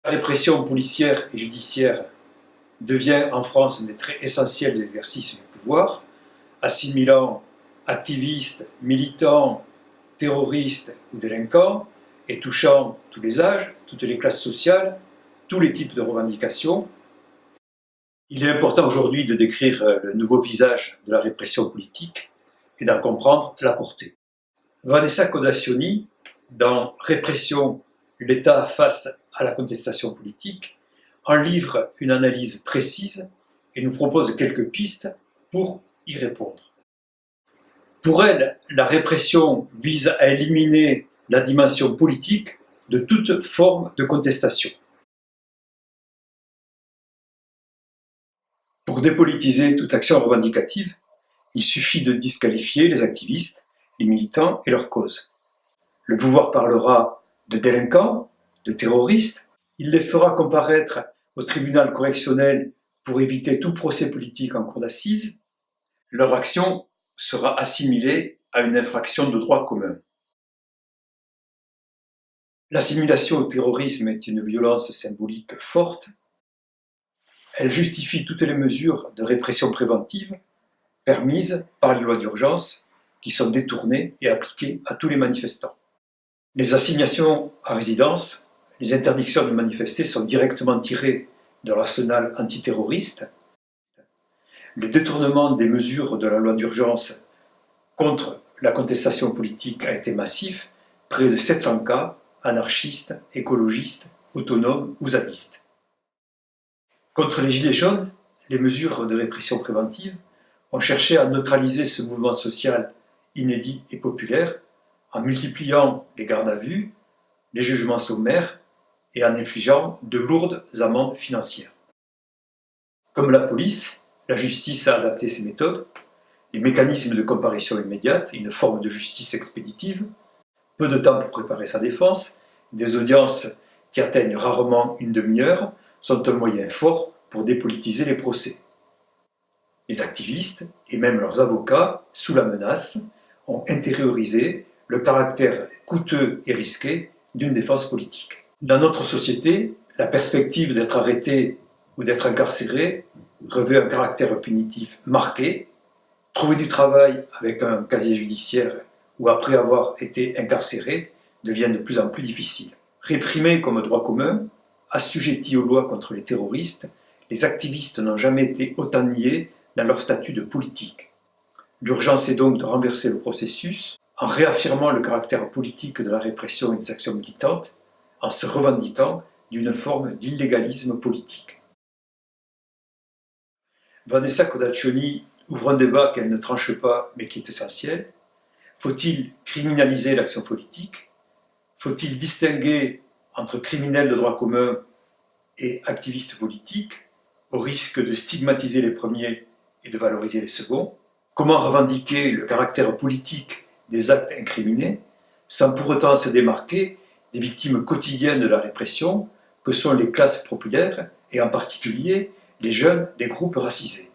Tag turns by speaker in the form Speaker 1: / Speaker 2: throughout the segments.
Speaker 1: La répression policière et judiciaire devient en France un des traits essentiels de l'exercice du pouvoir, assimilant activistes, militants, terroristes ou délinquants et touchant tous les âges, toutes les classes sociales, tous les types de revendications. Il est important aujourd'hui de décrire le nouveau visage de la répression politique et d'en comprendre la portée. Vanessa Codaccioni, dans Répression, l'État face à la contestation politique, en livre une analyse précise et nous propose quelques pistes pour y répondre. Pour elle, la répression vise à éliminer la dimension politique de toute forme de contestation. Pour dépolitiser toute action revendicative, il suffit de disqualifier les activistes, les militants et leurs causes. Le pouvoir parlera de délinquants, de terroristes, il les fera comparaître au tribunal correctionnel pour éviter tout procès politique en cour d'assises. Leur action sera assimilée à une infraction de droit commun. L'assimilation au terrorisme est une violence symbolique forte. Elle justifie toutes les mesures de répression préventive permises par les lois d'urgence qui sont détournées et appliquées à tous les manifestants. Les assignations à résidence, les interdictions de manifester sont directement tirées de l'arsenal antiterroriste. Le détournement des mesures de la loi d'urgence contre la contestation politique a été massif, près de 700 cas, anarchistes, écologistes, autonomes ou zadistes. Contre les gilets jaunes, les mesures de répression préventive ont cherché à neutraliser ce mouvement social inédit et populaire en multipliant les gardes à vue, les jugements sommaires et en infligeant de lourdes amendes financières. Comme la police, la justice a adapté ses méthodes, les mécanismes de comparution immédiate, une forme de justice expéditive, peu de temps pour préparer sa défense, des audiences qui atteignent rarement une demi-heure sont un moyen fort pour dépolitiser les procès. Les activistes, et même leurs avocats, sous la menace, ont intériorisé le caractère coûteux et risqué d'une défense politique. Dans notre société, la perspective d'être arrêté ou d'être incarcéré revêt un caractère punitif marqué. Trouver du travail avec un casier judiciaire ou après avoir été incarcéré devient de plus en plus difficile. Réprimés comme droit commun, assujettis aux lois contre les terroristes, les activistes n'ont jamais été autant niés dans leur statut de politique. L'urgence est donc de renverser le processus en réaffirmant le caractère politique de la répression et des actions militantes, en se revendiquant d'une forme d'illégalisme politique. Vanessa Codaccioni ouvre un débat qu'elle ne tranche pas mais qui est essentiel. Faut-il criminaliser l'action politique? Faut-il distinguer entre criminels de droit commun et activistes politiques, au risque de stigmatiser les premiers et de valoriser les seconds? Comment revendiquer le caractère politique des actes incriminés sans pour autant se démarquer des victimes quotidiennes de la répression que sont les classes populaires et en particulier les jeunes des groupes racisés?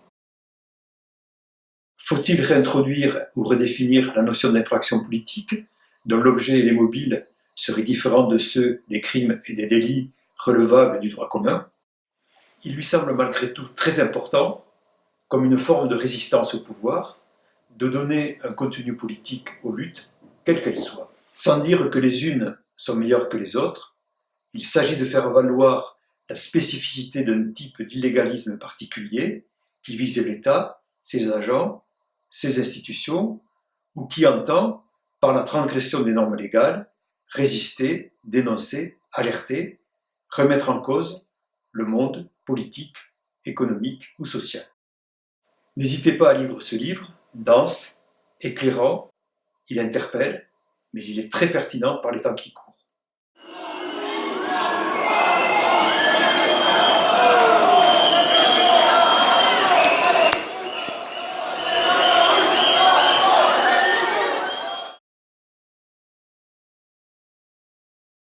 Speaker 1: Faut-il réintroduire ou redéfinir la notion d'infraction politique, dont l'objet et les mobiles seraient différents de ceux des crimes et des délits relevables du droit commun? Il lui semble malgré tout très important, comme une forme de résistance au pouvoir, de donner un contenu politique aux luttes, quelles qu'elles soient. Sans dire que les unes sont meilleures que les autres, il s'agit de faire valoir la spécificité d'un type d'illégalisme particulier qui vise l'État, ses agents, ses institutions, ou qui entend, par la transgression des normes légales, résister, dénoncer, alerter, remettre en cause le monde politique, économique ou social. N'hésitez pas à lire ce livre, dense, éclairant, il interpelle, mais il est très pertinent par les temps qui courent.